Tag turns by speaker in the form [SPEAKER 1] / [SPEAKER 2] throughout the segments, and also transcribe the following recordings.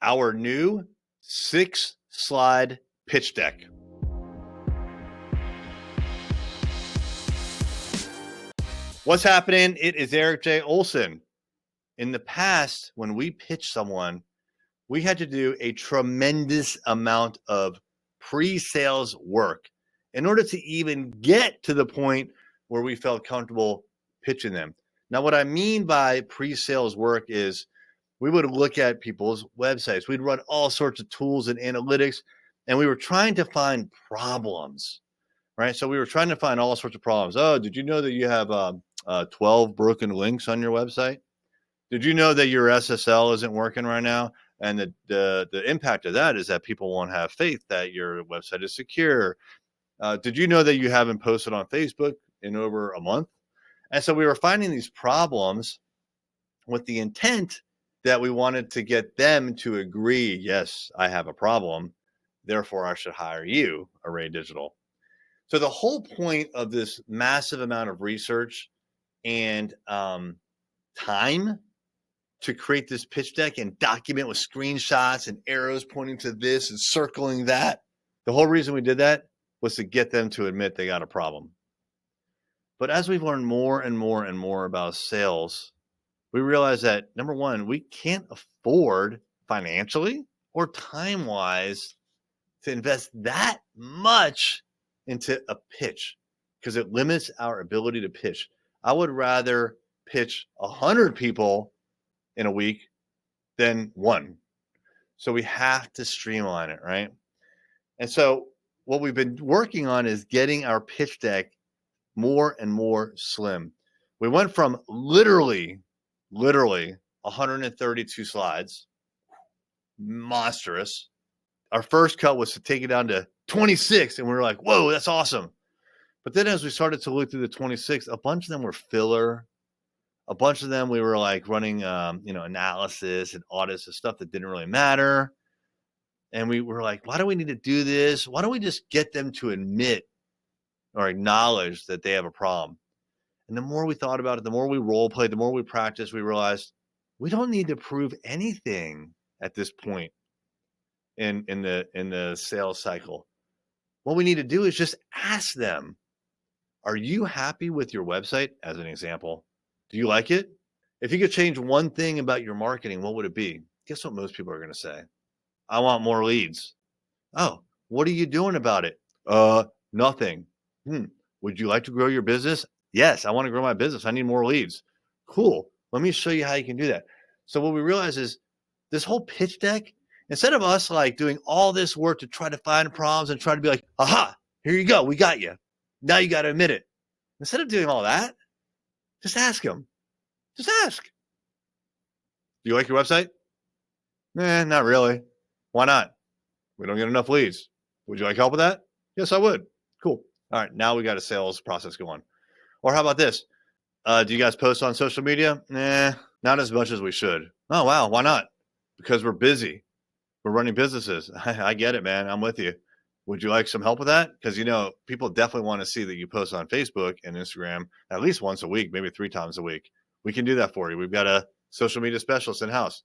[SPEAKER 1] our new 6-slide pitch deck. What's happening? It is Erik J. Olson. In the past, when we pitched someone, we had to do a tremendous amount of pre-sales work in order to even get to the point where we felt comfortable pitching them. Now, what I mean by pre-sales work is we would look at people's websites. We'd run all sorts of tools and analytics, and we were trying to find problems, right? So we were trying to find all sorts of problems. Oh, did you know that you have 12 broken links on your website? Did you know that your SSL isn't working right now? And the impact of that is that people won't have faith that your website is secure. Did you know that you haven't posted on Facebook in over a month? And so we were finding these problems with the intent that we wanted to get them to agree, yes, I have a problem, therefore I should hire you, Array Digital. So the whole point of this massive amount of research and time to create this pitch deck and document with screenshots and arrows pointing to this and circling that, the whole reason we did that was to get them to admit they got a problem. But as we've learned more and more and more about sales, we realize that, number one, we can't afford financially or time-wise to invest that much into a pitch because it limits our ability to pitch. I would rather pitch 100 people in a week than one. So we have to streamline it, right? And so what we've been working on is getting our pitch deck more and more slim. We went from literally 132 slides, monstrous. Our first cut was to take it down to 26, and we were like, whoa, that's awesome. But then as we started to look through the 26, a bunch of them were filler. A bunch of them we were like running, analysis and audits of stuff that didn't really matter. And we were like, why do we need to do this? Why don't we just get them to admit or acknowledge that they have a problem? And the more we thought about it, the more we role played, the more we practiced, we realized we don't need to prove anything at this point in the sales cycle. What we need to do is just ask them, are you happy with your website, as an example? Do you like it? If you could change one thing about your marketing, what would it be? Guess what most people are going to say? I want more leads. Oh, what are you doing about it? Nothing. Would you like to grow your business? Yes, I want to grow my business. I need more leads. Cool. Let me show you how you can do that. So what we realize is this whole pitch deck, instead of us like doing all this work to try to find problems and try to be like, aha, here you go. We got you. Now you got to admit it. Instead of doing all that, just ask them. Just ask. Do you like your website? Not really. Why not? We don't get enough leads. Would you like help with that? Yes, I would. Cool. All right. Now we got a sales process going. Or how about this? Do you guys post on social media? Not as much as we should. Oh, wow. Why not? Because we're busy. We're running businesses. I get it, man. I'm with you. Would you like some help with that? Because, people definitely want to see that you post on Facebook and Instagram at least once a week, maybe 3 times a week. We can do that for you. We've got a social media specialist in-house.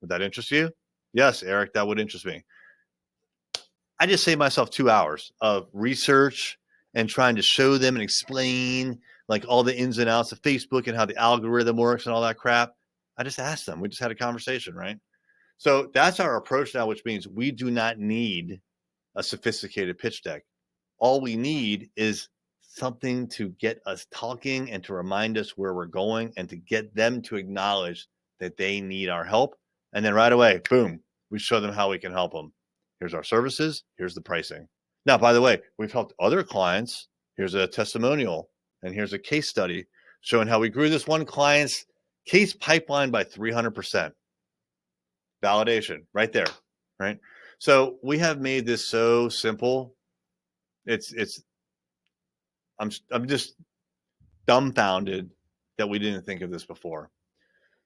[SPEAKER 1] Would that interest you? Yes, Erik, that would interest me. I just saved myself 2 hours of research and trying to show them and explain like all the ins and outs of Facebook and how the algorithm works and all that crap. I just asked them. We just had a conversation, right? So that's our approach now, which means we do not need a sophisticated pitch deck. All we need is something to get us talking and to remind us where we're going and to get them to acknowledge that they need our help. And then right away, boom, we show them how we can help them. Here's our services. Here's the pricing. Now, by the way, we've helped other clients. Here's a testimonial and here's a case study showing how we grew this one client's case pipeline by 300%. Validation right there, right? So we have made this so simple. I'm just dumbfounded that we didn't think of this before.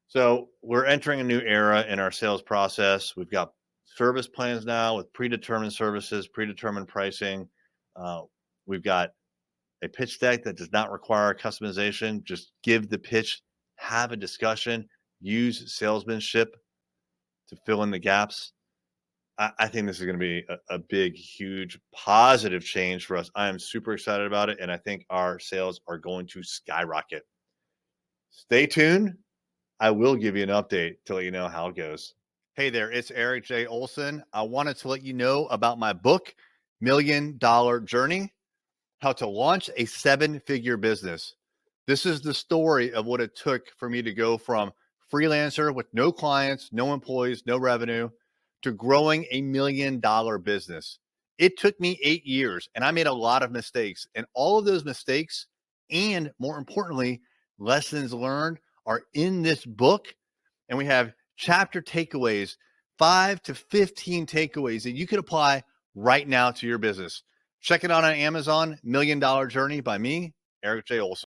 [SPEAKER 1] So we're entering a new era in our sales process. We've got service plans now with predetermined services, predetermined pricing. We've got a pitch deck that does not require customization. Just give the pitch, have a discussion, use salesmanship to fill in the gaps. I think this is going to be a big, huge, positive change for us. I am super excited about it, and I think our sales are going to skyrocket. Stay tuned. I will give you an update to let you know how it goes. Hey there, it's Erik J. Olson. I wanted to let you know about my book, $1 Million Journey: How to Launch a 7-Figure Business. This is the story of what it took for me to go from freelancer with no clients, no employees, no revenue, to growing a $1 million business. It took me 8 years, and I made a lot of mistakes. And all of those mistakes, and more importantly, lessons learned, are in this book. And we have chapter takeaways, 5 to 15 takeaways that you can apply right now to your business. Check it out on Amazon, $1 Million Journey by me, Erik J. Olson.